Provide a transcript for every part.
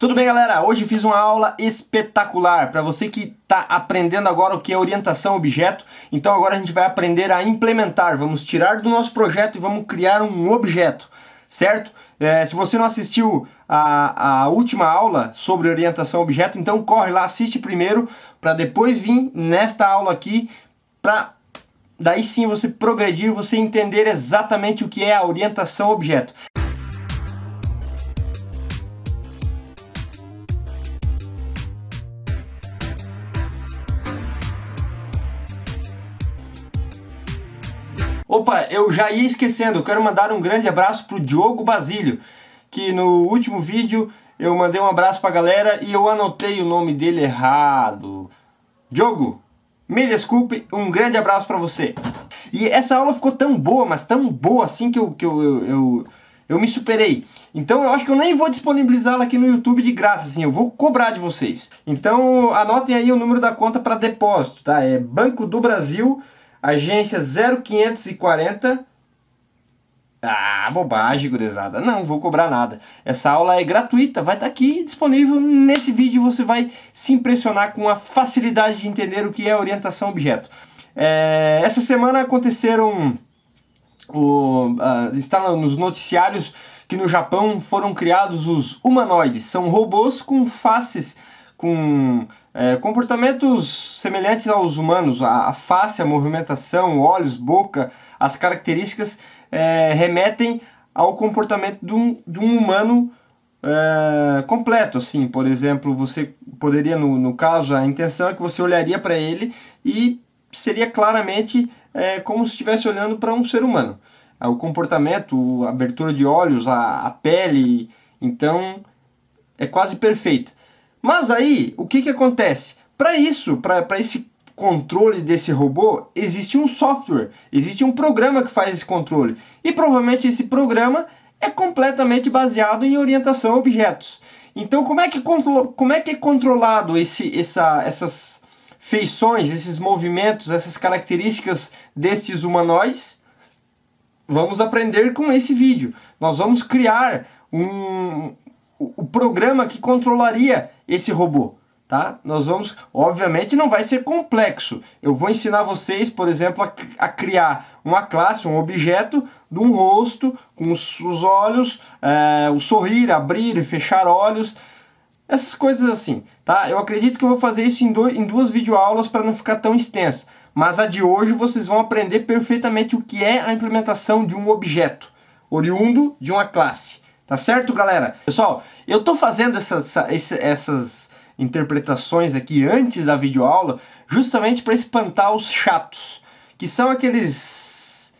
Tudo bem, galera? Hoje fiz uma aula espetacular para você que está aprendendo agora o que é orientação a objeto. Então agora a gente vai aprender a implementar. Vamos tirar do nosso projeto e vamos criar um objeto, certo? Se você não assistiu a última aula sobre orientação a objeto, então corre lá, assiste primeiro para depois vir nesta aula aqui para daí sim você progredir, você entender exatamente o que é a orientação a objeto. Opa, eu já ia esquecendo, eu quero mandar um grande abraço pro Diogo Basílio, que no último vídeo eu mandei um abraço pra galera e eu anotei o nome dele errado. Diogo, me desculpe, um grande abraço pra você. E essa aula ficou tão boa, mas tão boa assim que eu me superei. Então eu acho que eu nem vou disponibilizá-la aqui no YouTube de graça, assim, eu vou cobrar de vocês. Então anotem aí o número da conta para depósito, tá? É Banco do Brasil, agência 0540. Bobagem, gurizada. Não vou cobrar nada. Essa aula é gratuita, vai estar aqui disponível nesse vídeo. Você vai se impressionar com a facilidade de entender o que é orientação a objeto. Essa semana aconteceram... está nos noticiários que no Japão foram criados os humanoides. São robôs com faces, com comportamentos semelhantes aos humanos. A face, a movimentação, olhos, boca, as características remetem ao comportamento de um humano completo. Assim, por exemplo, você poderia, no caso, a intenção é que você olharia para ele e seria claramente como se estivesse olhando para um ser humano. O comportamento, a abertura de olhos, a pele, então é quase perfeita. Mas aí, o que acontece? Para isso, para esse controle desse robô, existe um software, existe um programa que faz esse controle. E provavelmente esse programa é completamente baseado em orientação a objetos. Então, como é que é controlado essas feições, esses movimentos, essas características destes humanoides? Vamos aprender com esse vídeo. Nós vamos criar o programa que controlaria esse robô, tá? Nós vamos, obviamente não vai ser complexo. Eu vou ensinar vocês, por exemplo, a criar uma classe, um objeto de um rosto com os olhos, o sorrir, abrir e fechar olhos, essas coisas assim, tá? Eu acredito que eu vou fazer isso em duas videoaulas para não ficar tão extensa. Mas a de hoje vocês vão aprender perfeitamente o que é a implementação de um objeto oriundo de uma classe. Tá certo, galera? Pessoal, eu tô fazendo essas interpretações aqui antes da videoaula justamente para espantar os chatos, que são aqueles,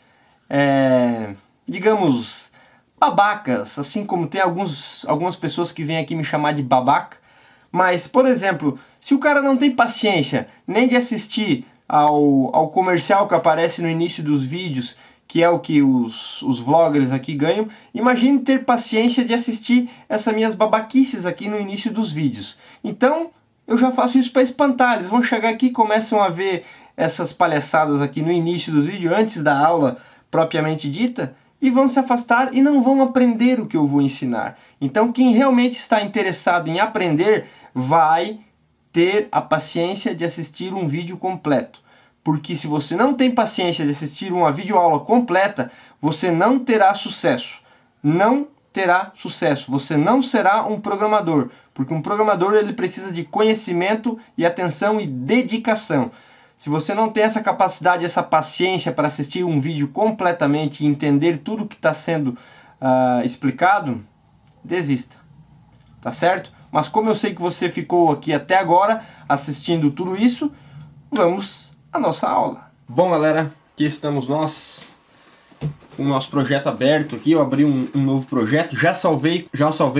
digamos, babacas, assim como tem algumas pessoas que vêm aqui me chamar de babaca. Mas, por exemplo, se o cara não tem paciência nem de assistir ao comercial que aparece no início dos vídeos, que é o que os vloggers aqui ganham, imagine ter paciência de assistir essas minhas babaquices aqui no início dos vídeos. Então, eu já faço isso para espantar. Eles vão chegar aqui e começam a ver essas palhaçadas aqui no início dos vídeos, antes da aula propriamente dita, e vão se afastar e não vão aprender o que eu vou ensinar. Então, quem realmente está interessado em aprender vai ter a paciência de assistir um vídeo completo. Porque se você não tem paciência de assistir uma videoaula completa, você não terá sucesso. Não terá sucesso. Você não será um programador. Porque um programador ele precisa de conhecimento e atenção e dedicação. Se você não tem essa capacidade, essa paciência para assistir um vídeo completamente e entender tudo que está sendo explicado, desista. Tá certo? Mas como eu sei que você ficou aqui até agora assistindo tudo isso, vamos à nossa aula. Bom, galera, aqui estamos nós com o nosso projeto aberto aqui. Eu abri um novo projeto, já salvei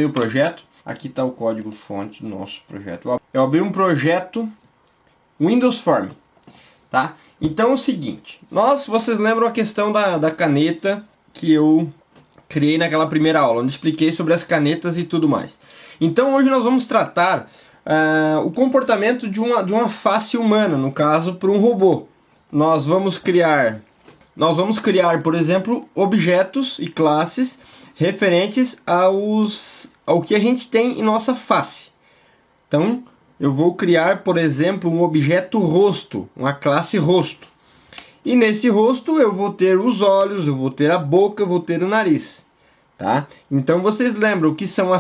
o projeto. Aqui está o código fonte do nosso projeto. Eu abri um projeto Windows Form, tá? Então é o seguinte, vocês lembram a questão da caneta que eu criei naquela primeira aula, onde expliquei sobre as canetas e tudo mais. Então hoje nós vamos tratar o comportamento de uma face humana, no caso, para um robô. Nós vamos criar, por exemplo, objetos e classes referentes ao que a gente tem em nossa face. Então, eu vou criar, por exemplo, um objeto rosto, uma classe rosto. E nesse rosto eu vou ter os olhos, eu vou ter a boca, eu vou ter o nariz. Tá? Então vocês lembram o que são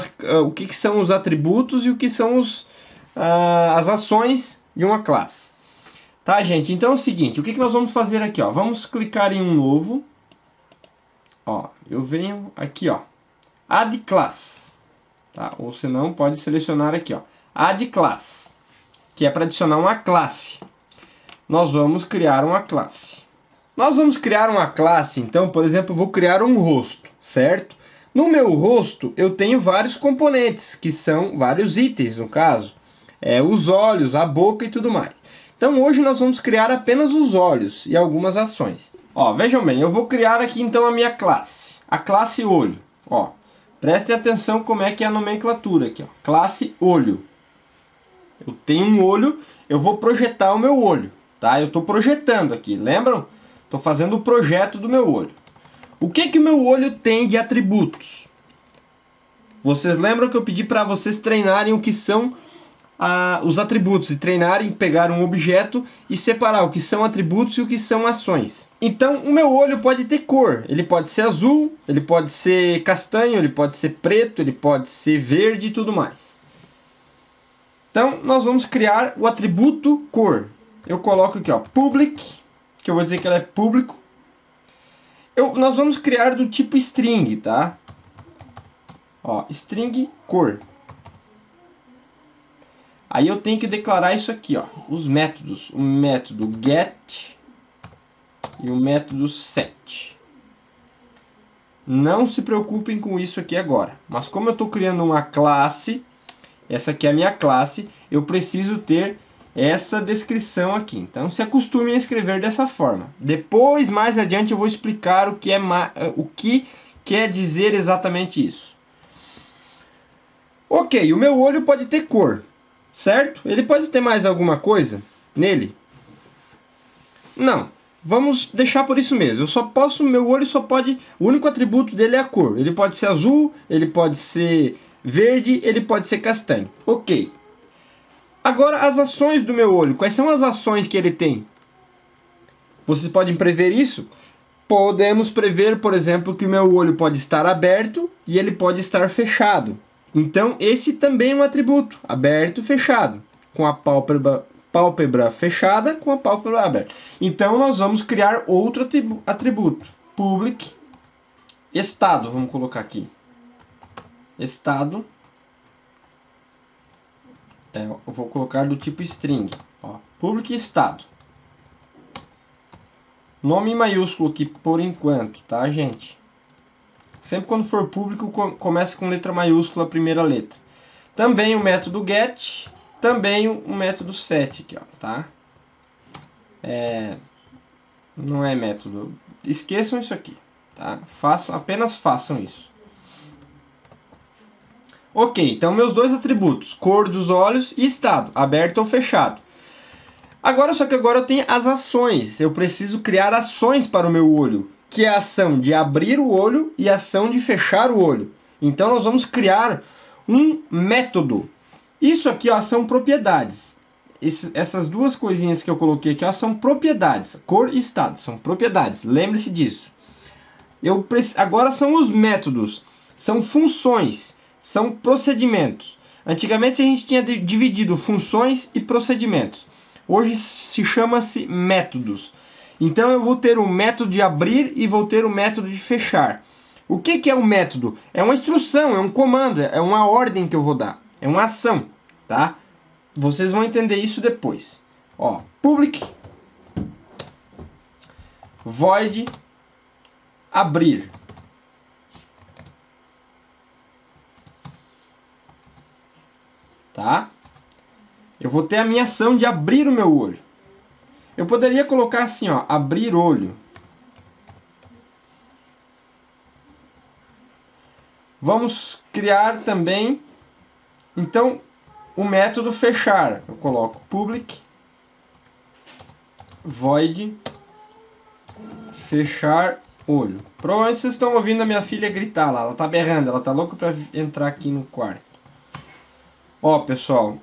os atributos e o que são as ações de uma classe. Tá, gente? Então é o seguinte, o que nós vamos fazer aqui? Ó? Vamos clicar em um novo. Ó, eu venho aqui, ó, Add Class. Tá? Ou se não, pode selecionar aqui, ó, Add Class, que é para adicionar uma classe. Nós vamos criar uma classe. Nós vamos criar uma classe, então, por exemplo, eu vou criar um rosto, certo? No meu rosto, eu tenho vários componentes, que são vários itens, no caso. Os olhos, a boca e tudo mais. Então, hoje nós vamos criar apenas os olhos e algumas ações. Ó, vejam bem, eu vou criar aqui, então, a minha classe. A classe olho. Ó, prestem atenção como é que é a nomenclatura aqui. Ó. Classe olho. Eu tenho um olho, eu vou projetar o meu olho. Tá? Eu estou projetando aqui, lembram? Estou fazendo o projeto do meu olho. O que o meu olho tem de atributos? Vocês lembram que eu pedi para vocês treinarem o que são os atributos. E treinarem, pegar um objeto e separar o que são atributos e o que são ações. Então, o meu olho pode ter cor. Ele pode ser azul, ele pode ser castanho, ele pode ser preto, ele pode ser verde e tudo mais. Então, nós vamos criar o atributo cor. Eu coloco aqui, ó, public, que eu vou dizer que ela é público. Nós vamos criar do tipo string, tá? Ó, string cor. Aí eu tenho que declarar isso aqui, ó, os métodos. O método get e o método set. Não se preocupem com isso aqui agora. Mas como eu estou criando uma classe, essa aqui é a minha classe, eu preciso ter essa descrição aqui. Então se acostumem a escrever dessa forma. Depois, mais adiante, eu vou explicar o que quer dizer exatamente isso. Ok, o meu olho pode ter cor, certo? Ele pode ter mais alguma coisa nele? Não. Vamos deixar por isso mesmo. Meu olho só pode... O único atributo dele é a cor. Ele pode ser azul, ele pode ser verde, ele pode ser castanho. Ok. Agora, as ações do meu olho. Quais são as ações que ele tem? Vocês podem prever isso? Podemos prever, por exemplo, que o meu olho pode estar aberto e ele pode estar fechado. Então, esse também é um atributo. Aberto, fechado. Com a pálpebra fechada, com a pálpebra aberta. Então, nós vamos criar outro atributo. Public estado. Vamos colocar aqui. Estado. Eu vou colocar do tipo string. Ó, public estado. Nome em maiúsculo aqui por enquanto, tá, gente? Sempre quando for público, começa com letra maiúscula a primeira letra. Também o método get, também o método set aqui, ó, tá? Não é método. Esqueçam isso aqui, tá? Apenas façam isso. Ok, então meus dois atributos, cor dos olhos e estado, aberto ou fechado. Só que agora eu tenho as ações. Eu preciso criar ações para o meu olho, que é a ação de abrir o olho e a ação de fechar o olho. Então nós vamos criar um método. Isso aqui, ó, são propriedades. Essas duas coisinhas que eu coloquei aqui, ó, são propriedades. Cor e estado são propriedades. Lembre-se disso. Agora são os métodos. São funções. São procedimentos. Antigamente a gente tinha dividido funções e procedimentos. Hoje se chama-se métodos. Então eu vou ter o método de abrir e vou ter o método de fechar. O que é um método? É uma instrução, é um comando, é uma ordem que eu vou dar. É uma ação, tá? Vocês vão entender isso depois. Ó, public void abrir. Tá? Eu vou ter a minha ação de abrir o meu olho. Eu poderia colocar assim, ó, abrir olho. Vamos criar também, então, o método fechar. Eu coloco public void fechar olho. Provavelmente vocês estão ouvindo a minha filha gritar lá. Ela tá berrando, ela tá louca para entrar aqui no quarto. Ó, pessoal.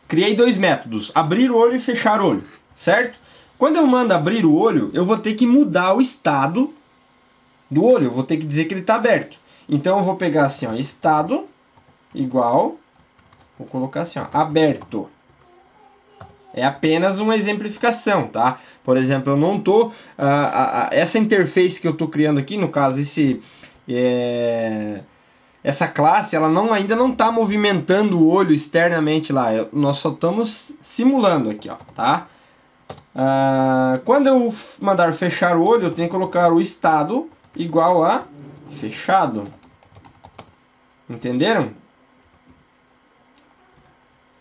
Criei dois métodos, abrir o olho e fechar o olho, certo? Quando eu mando abrir o olho, eu vou ter que mudar o estado do olho. Eu vou ter que dizer que ele está aberto. Então eu vou pegar assim, ó, estado igual, vou colocar assim, ó, aberto. É apenas uma exemplificação, tá? Por exemplo, eu não tô essa interface que eu tô criando aqui, no caso essa classe, ela ainda não está movimentando o olho externamente lá. Nós só estamos simulando aqui, ó, tá? Quando eu mandar fechar o olho, eu tenho que colocar o estado igual a fechado. Entenderam?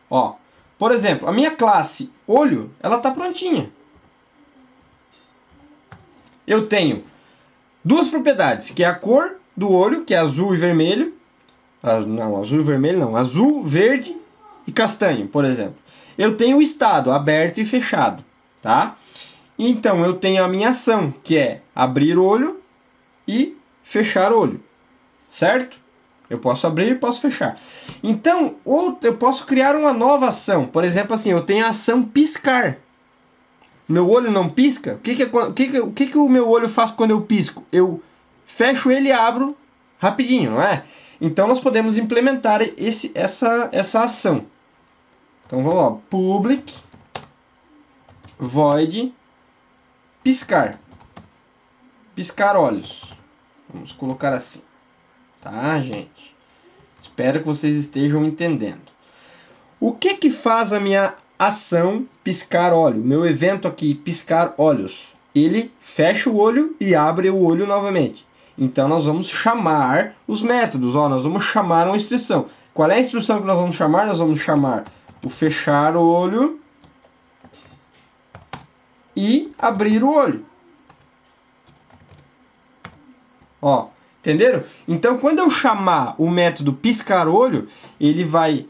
Ó, por exemplo, a minha classe olho, ela está prontinha. Eu tenho duas propriedades, que é a cor do olho, que é azul e vermelho. Não, azul e vermelho não. Azul, verde e castanho, por exemplo. Eu tenho o estado aberto e fechado, tá? Então eu tenho a minha ação, que é abrir o olho e fechar o olho, certo? Eu posso abrir e posso fechar. Então, ou eu posso criar uma nova ação. Por exemplo, assim, eu tenho a ação piscar. Meu olho não pisca? O que o meu olho faz quando eu pisco? Eu fecho ele e abro rapidinho, não é? Então nós podemos implementar essa ação. Então vamos lá, public void piscar. Piscar olhos. Vamos colocar assim. Tá, gente? Espero que vocês estejam entendendo. O que faz a minha ação piscar olho? Meu evento aqui, piscar olhos. Ele fecha o olho e abre o olho novamente. Então nós vamos chamar os métodos. Ó, nós vamos chamar uma instrução. Qual é a instrução que nós vamos chamar? Nós vamos chamar o fechar o olho e abrir o olho. Ó, entenderam? Então quando eu chamar o método piscar olho, ele vai...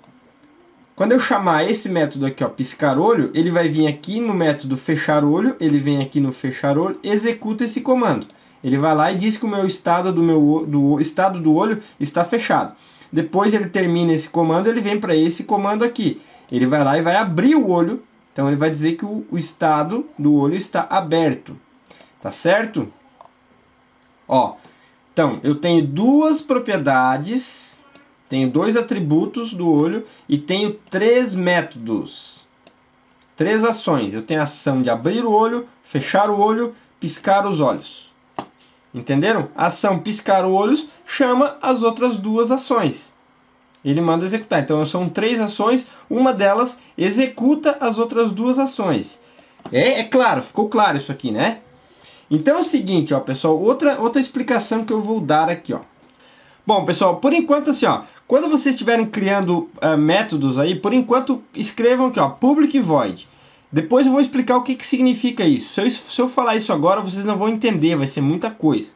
Quando eu chamar esse método aqui, ó, piscar olho, ele vai vir aqui no método fechar olho, ele vem aqui no fechar olho, executa esse comando. Ele vai lá e diz que o meu estado do estado do olho está fechado. Depois ele termina esse comando, ele vem para esse comando aqui. Ele vai lá e vai abrir o olho, então ele vai dizer que o estado do olho está aberto. Tá certo? Ó, então eu tenho duas propriedades. Tenho dois atributos do olho e tenho três métodos. Três ações. Eu tenho a ação de abrir o olho, fechar o olho, piscar os olhos. Entenderam? A ação piscar os olhos chama as outras duas ações. Ele manda executar. Então são três ações, uma delas executa as outras duas ações. É claro, ficou claro isso aqui, né? Então é o seguinte, ó, pessoal, outra explicação que eu vou dar aqui, ó. Bom, pessoal, por enquanto assim, ó, quando vocês estiverem criando métodos aí, por enquanto escrevam aqui, ó, public void. Depois eu vou explicar o que significa isso. Se eu falar isso agora, vocês não vão entender, vai ser muita coisa.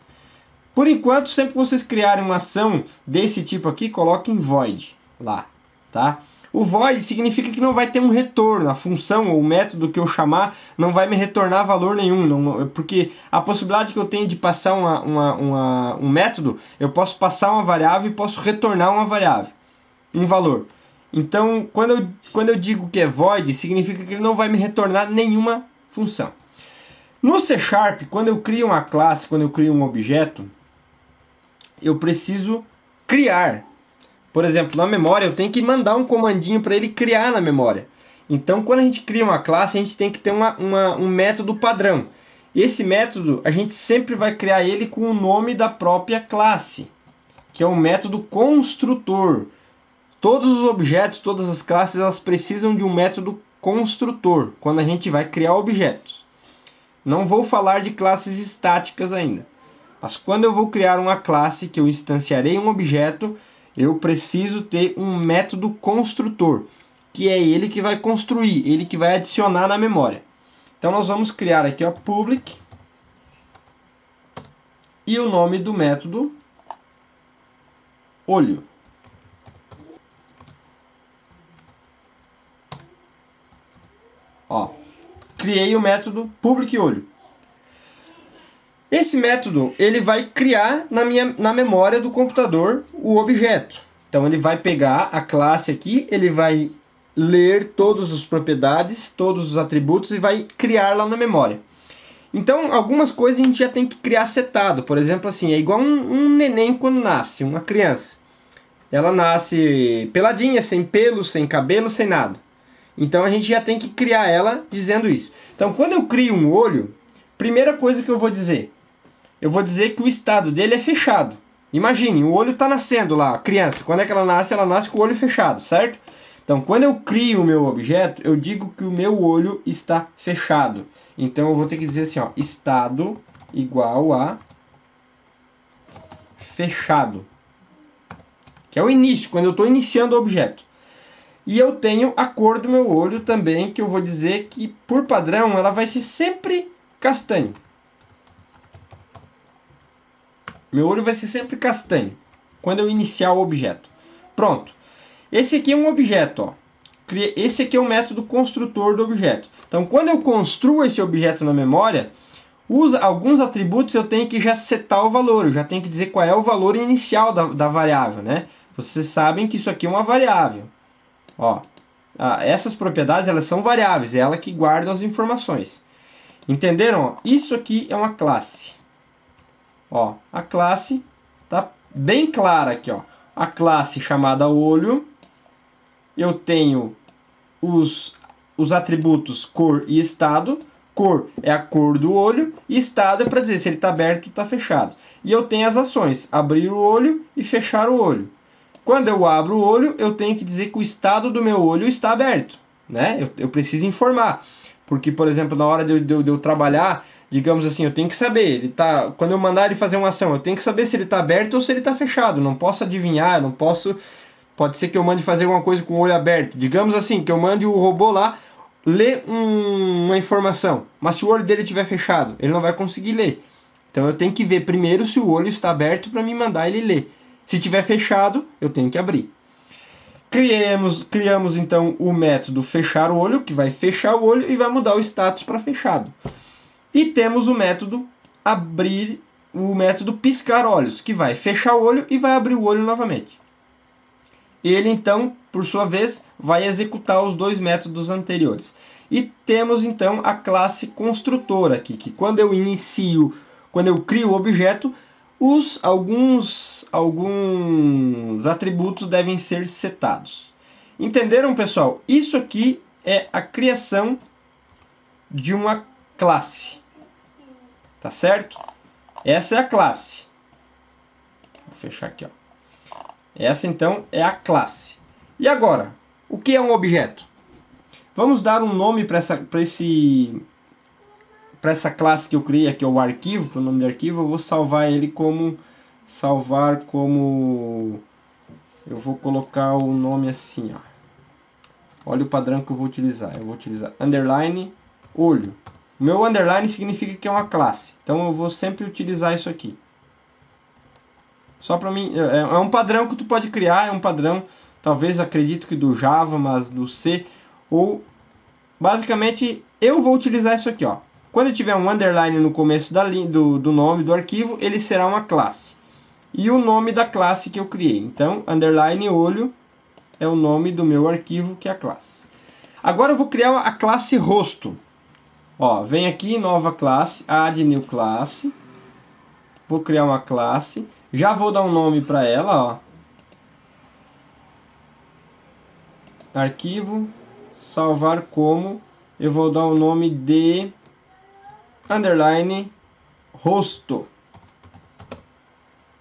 Por enquanto, sempre que vocês criarem uma ação desse tipo aqui, coloquem void lá, tá? O void significa que não vai ter um retorno. A função ou o método que eu chamar não vai me retornar valor nenhum. Não, porque a possibilidade que eu tenho de passar um método, eu posso passar uma variável e posso retornar uma variável, um valor. Então, quando eu digo que é void, significa que ele não vai me retornar nenhuma função. No C#, quando eu crio uma classe, quando eu crio um objeto, eu preciso criar. Por exemplo, na memória eu tenho que mandar um comandinho para ele criar na memória. Então, quando a gente cria uma classe, a gente tem que ter um método padrão. Esse método, a gente sempre vai criar ele com o nome da própria classe, que é o método construtor. Todos os objetos, todas as classes, elas precisam de um método construtor, quando a gente vai criar objetos. Não vou falar de classes estáticas ainda. Mas quando eu vou criar uma classe que eu instanciarei um objeto, eu preciso ter um método construtor, que é ele que vai construir, ele que vai adicionar na memória. Então nós vamos criar aqui ó, public e o nome do método olho. Ó, criei o método public olho. Esse método ele vai criar na memória do computador o objeto. Então ele vai pegar a classe aqui, ele vai ler todas as propriedades, todos os atributos e vai criar lá na memória. Então algumas coisas a gente já tem que criar setado. Por exemplo, assim, é igual um neném quando nasce, uma criança. Ela nasce peladinha, sem pelo, sem cabelo, sem nada. Então a gente já tem que criar ela dizendo isso. Então quando eu crio um olho, primeira coisa que eu vou dizer que o estado dele é fechado. Imagine, o olho está nascendo lá, a criança. Quando é que ela nasce? Ela nasce com o olho fechado, certo? Então quando eu crio o meu objeto, eu digo que o meu olho está fechado. Então eu vou ter que dizer assim, ó, estado igual a fechado. Que é o início, quando eu estou iniciando o objeto. E eu tenho a cor do meu olho também, que eu vou dizer que, por padrão, ela vai ser sempre castanho. Meu olho vai ser sempre castanho, quando eu iniciar o objeto. Pronto. Esse aqui é um objeto, ó. Esse aqui é o método construtor do objeto. Então, quando eu construo esse objeto na memória, alguns atributos eu tenho que já setar o valor. Eu já tenho que dizer qual é o valor inicial da variável, né? Vocês sabem que isso aqui é uma variável. Ó, essas propriedades elas são variáveis, é ela que guarda as informações. Entenderam? Isso aqui é uma classe. Ó, a classe tá bem clara aqui, ó. A classe chamada olho, eu tenho os atributos cor e estado. Cor é a cor do olho e estado é para dizer se ele está aberto ou está fechado. E eu tenho as ações, abrir o olho e fechar o olho. Quando eu abro o olho, eu tenho que dizer que o estado do meu olho está aberto, né? Eu preciso informar, porque, por exemplo, na hora de eu trabalhar, digamos assim, eu tenho que saber, quando eu mandar ele fazer uma ação, eu tenho que saber se ele está aberto ou se ele está fechado. Não posso adivinhar, não posso. Pode ser que eu mande fazer alguma coisa com o olho aberto. Digamos assim, que eu mande o robô lá ler uma informação, mas se o olho dele estiver fechado, ele não vai conseguir ler. Então eu tenho que ver primeiro se o olho está aberto para me mandar ele ler. Se estiver fechado, eu tenho que abrir. Criamos então o método fechar o olho, que vai fechar o olho e vai mudar o status para fechado. E temos o método abrir, o método piscar olhos, que vai fechar o olho e vai abrir o olho novamente. Ele então, por sua vez, vai executar os dois métodos anteriores. E temos então a classe construtora aqui, que quando eu crio o objeto, alguns atributos devem ser setados. Entenderam, pessoal? Isso aqui é a criação de uma classe. Tá certo? Essa é a classe. Vou fechar aqui, ó. Essa então é a classe. E agora, o que é um objeto? Vamos dar um nome para essa classe que eu criei aqui, o arquivo, para o nome do arquivo. Eu vou salvar ele como eu vou colocar o nome assim, ó. Olha o padrão que eu vou utilizar. Eu vou utilizar underline olho. O meu underline significa que é uma classe. Então eu vou sempre utilizar isso aqui. Só para mim, é um padrão que tu pode criar, é um padrão, talvez acredito que do Java, mas do C, ou basicamente eu vou utilizar isso aqui, ó. Quando tiver um underline no começo do nome do arquivo, ele será uma classe. E o nome da classe que eu criei. Então, underline olho é o nome do meu arquivo, que é a classe. Agora eu vou criar a classe rosto. Ó, vem aqui, nova classe, add new classe. Vou criar uma classe. Já vou dar um nome para ela, ó. Arquivo, salvar como. Eu vou dar o nome de underline rosto.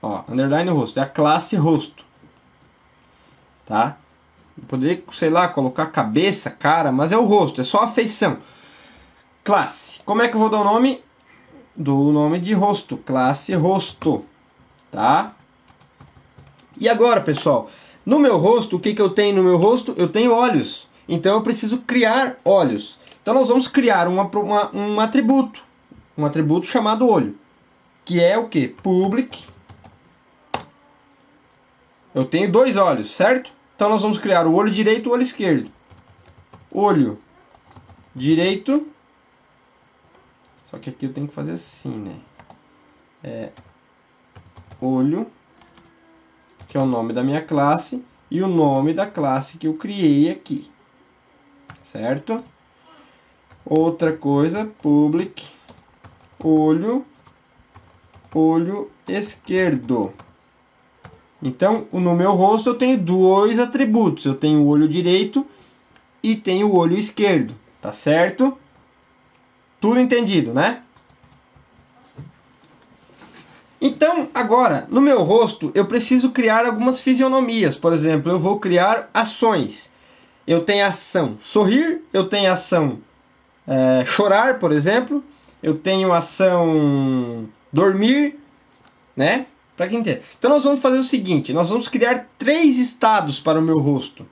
Ó, underline rosto, é a classe rosto. Tá? Eu poderia, sei lá, colocar cabeça, cara, mas é o rosto, é só a feição. Classe. Como é que eu vou dar o nome? Do nome de rosto, classe rosto. Tá? E agora, pessoal, no meu rosto, o que eu tenho no meu rosto? Eu tenho olhos. Então eu preciso criar olhos. Então nós vamos criar um atributo. Um atributo chamado olho. Que é o que? Public. Eu tenho dois olhos, certo? Então nós vamos criar o olho direito e o olho esquerdo. Olho direito. Só que aqui eu tenho que fazer assim, né? olho, que é o nome da minha classe, e o nome da classe que eu criei aqui, certo? Outra coisa, public, olho esquerdo. Então, no meu rosto eu tenho dois atributos. Eu tenho o olho direito e tenho o olho esquerdo. Tá certo? Tudo entendido, né? Então, agora, no meu rosto, eu preciso criar algumas fisionomias. Por exemplo, eu vou criar ações. Eu tenho a ação sorrir, eu tenho a ação chorar, por exemplo. Eu tenho a ação dormir, né? Para quem entende. Então nós vamos fazer o seguinte, nós vamos criar 3 estados para o meu rosto.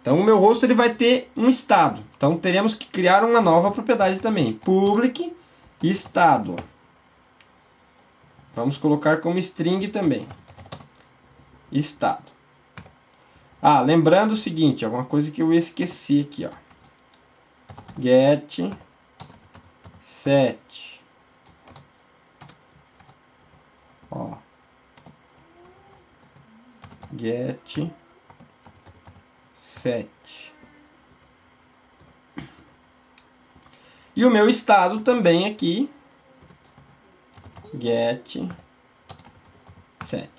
Então o meu rosto ele vai ter um estado. Então teremos que criar uma nova propriedade também. Public estado. Vamos colocar como string também. Estado. Ah, lembrando o seguinte, alguma coisa que eu esqueci aqui, ó. Get set. Ó. Get set. E o meu estado também aqui. Get set.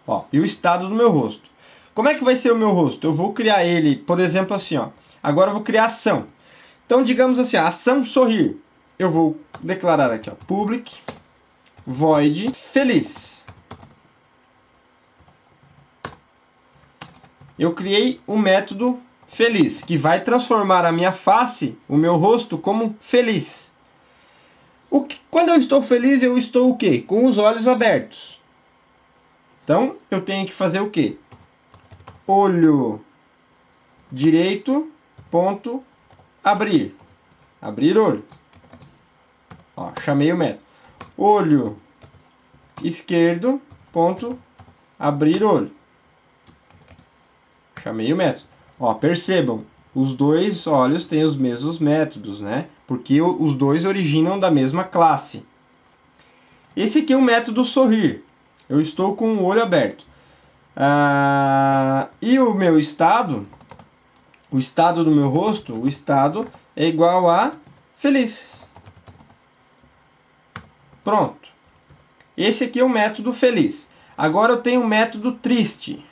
Ó, e o estado do meu rosto. Como é que vai ser o meu rosto? Eu vou criar ele, por exemplo, assim, ó. Agora eu vou criar ação. Então, digamos assim, a ação sorrir. Eu vou declarar aqui, ó, public void feliz. Eu criei um método feliz, que vai transformar a minha face, o meu rosto, como feliz. Quando eu estou feliz, eu estou o quê? Com os olhos abertos. Então, eu tenho que fazer o quê? Olho direito, ponto, abrir. Abrir olho. Ó, chamei o método. Olho esquerdo, ponto, abrir olho. Chamei o método. Ó, percebam, os dois olhos têm os mesmos métodos, né? Porque os dois originam da mesma classe. Esse aqui é o método sorrir. Eu estou com o olho aberto. E o meu estado, o estado do meu rosto, o estado é igual a feliz. Pronto. Esse aqui é o método feliz. Agora eu tenho o método triste.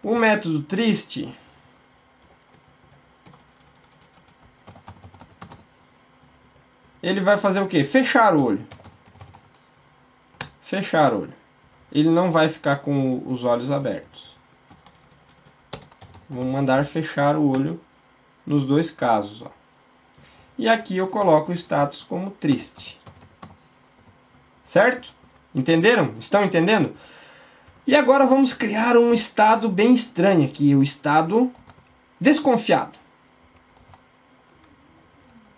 O método triste ele vai fazer o quê? Fechar o olho. Fechar o olho. Ele não vai ficar com os olhos abertos. Vou mandar fechar o olho nos dois casos. Ó. E aqui eu coloco o status como triste. Certo? Entenderam? Estão entendendo? E agora vamos criar um estado bem estranho aqui, o estado desconfiado.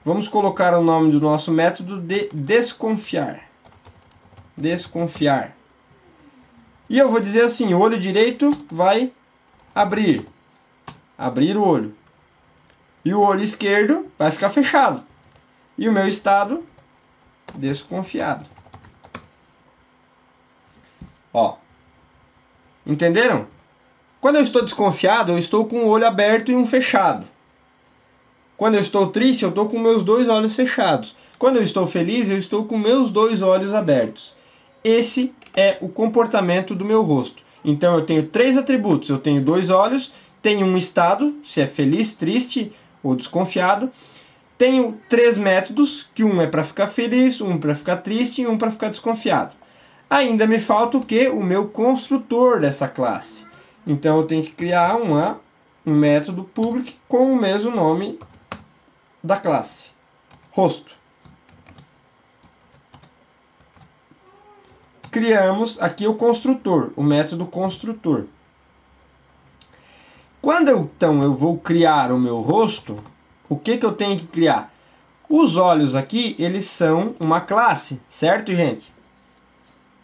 Vamos colocar o nome do nosso método de desconfiar. Desconfiar. E eu vou dizer assim, o olho direito vai abrir. Abrir o olho. E o olho esquerdo vai ficar fechado. E o meu estado desconfiado. Ó. Entenderam? Quando eu estou desconfiado, eu estou com o olho aberto e um fechado. Quando eu estou triste, eu estou com meus dois olhos fechados. Quando eu estou feliz, eu estou com meus dois olhos abertos. Esse é o comportamento do meu rosto. Então eu tenho 3 atributos. Eu tenho 2 olhos, tenho um estado, se é feliz, triste ou desconfiado. Tenho 3 métodos, que um é para ficar feliz, um para ficar triste e um para ficar desconfiado. Ainda me falta o quê? O meu construtor dessa classe. Então eu tenho que criar um método public com o mesmo nome da classe. Rosto. Criamos aqui o construtor, o método construtor. Quando então eu vou criar o meu rosto, o que eu tenho que criar? Os olhos aqui, eles são uma classe, certo, gente?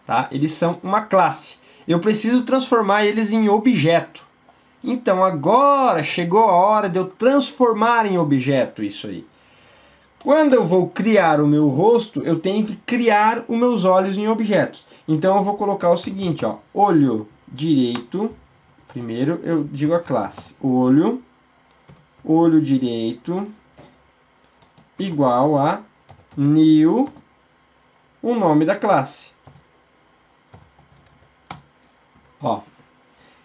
Tá? Eles são uma classe. Eu preciso transformar eles em objeto. Então agora chegou a hora de eu transformar em objeto isso aí. Quando eu vou criar o meu rosto, eu tenho que criar os meus olhos em objetos. Então eu vou colocar o seguinte, ó, olho direito. Primeiro eu digo a classe, olho direito igual a new, o nome da classe. Ó,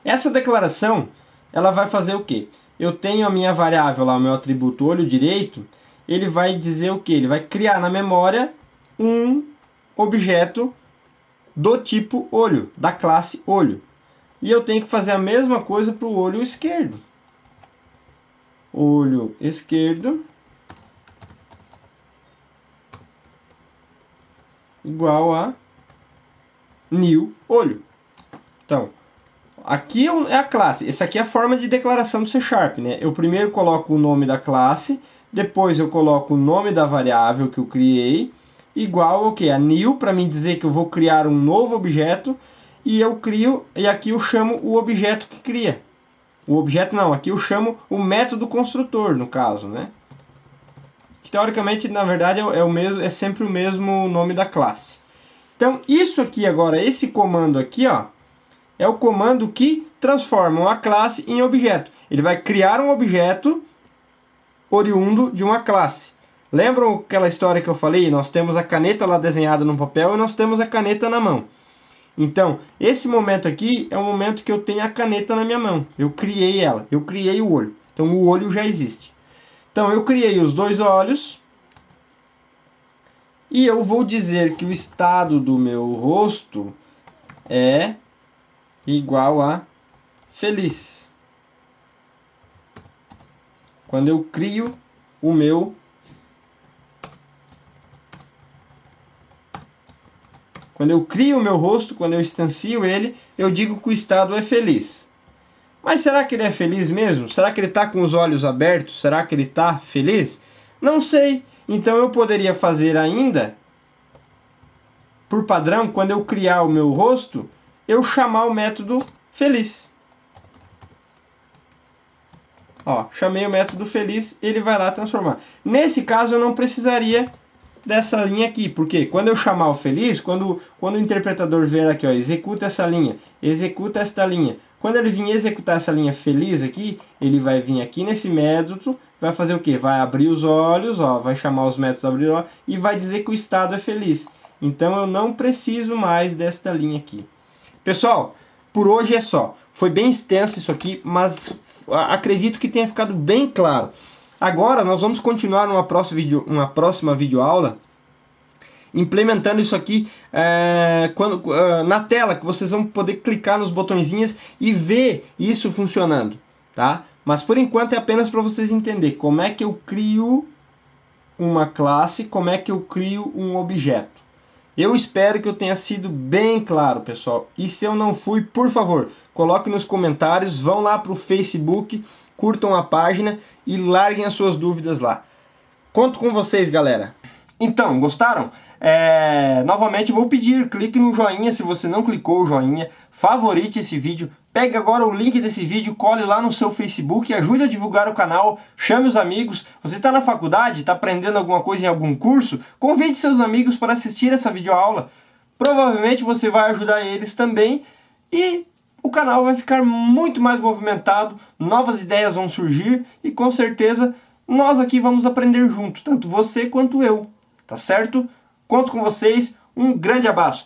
essa declaração, ela vai fazer o quê? Eu tenho a minha variável lá, o meu atributo olho direito, ele vai dizer o quê? Ele vai criar na memória um objeto do tipo olho, da classe olho. E eu tenho que fazer a mesma coisa para o olho esquerdo. Olho esquerdo igual a new olho. Então, aqui é a classe. Essa aqui é a forma de declaração do C#, né? Eu primeiro coloco o nome da classe, depois eu coloco o nome da variável que eu criei, igual ao que? A new, para me dizer que eu vou criar um novo objeto, e eu crio, e aqui eu chamo o objeto que cria. O objeto não, aqui eu chamo o método construtor, no caso, né? Que, teoricamente, na verdade, é sempre o mesmo nome da classe. Então, isso aqui agora, esse comando aqui, ó, é o comando que transforma uma classe em objeto. Ele vai criar um objeto oriundo de uma classe. Lembram aquela história que eu falei? Nós temos a caneta lá desenhada no papel e nós temos a caneta na mão. Então, esse momento aqui é o momento que eu tenho a caneta na minha mão. Eu criei ela, eu criei o olho. Então, o olho já existe. Então, eu criei os dois olhos. E eu vou dizer que o estado do meu rosto é igual a feliz. Quando eu crio o meu rosto, quando eu instancio ele, eu digo que o estado é feliz. Mas será que ele é feliz mesmo? Será que ele está com os olhos abertos? Será que ele está feliz? Não sei. Então eu poderia fazer ainda, por padrão, quando eu criar o meu rosto, eu chamar o método feliz. Ó, chamei o método feliz, ele vai lá transformar. Nesse caso eu não precisaria dessa linha aqui, porque quando eu chamar o feliz, quando o interpretador vier aqui, ó, executa essa linha, executa esta linha. Quando ele vir executar essa linha feliz aqui, ele vai vir aqui nesse método, vai fazer o quê? Vai abrir os olhos, ó, vai chamar os métodos abrir olhos, e vai dizer que o estado é feliz. Então eu não preciso mais desta linha aqui. Pessoal, por hoje é só. Foi bem extenso isso aqui, mas acredito que tenha ficado bem claro. Agora nós vamos continuar numa próxima videoaula implementando isso aqui na tela, que vocês vão poder clicar nos botõezinhos e ver isso funcionando, tá? Mas por enquanto é apenas para vocês entenderem como é que eu crio uma classe, como é que eu crio um objeto. Eu espero que eu tenha sido bem claro, pessoal. E se eu não fui, por favor, coloque nos comentários, vão lá para o Facebook, curtam a página e larguem as suas dúvidas lá. Conto com vocês, galera. Então, gostaram? Novamente vou pedir, clique no joinha se você não clicou o joinha, favorite esse vídeo, pegue agora o link desse vídeo, cole lá no seu Facebook, ajude a divulgar o canal, chame os amigos. Você está na faculdade, está aprendendo alguma coisa em algum curso? Convide seus amigos para assistir essa videoaula. Provavelmente você vai ajudar eles também e o canal vai ficar muito mais movimentado, novas ideias vão surgir e com certeza nós aqui vamos aprender junto, tanto você quanto eu, tá certo? Conto com vocês, um grande abraço.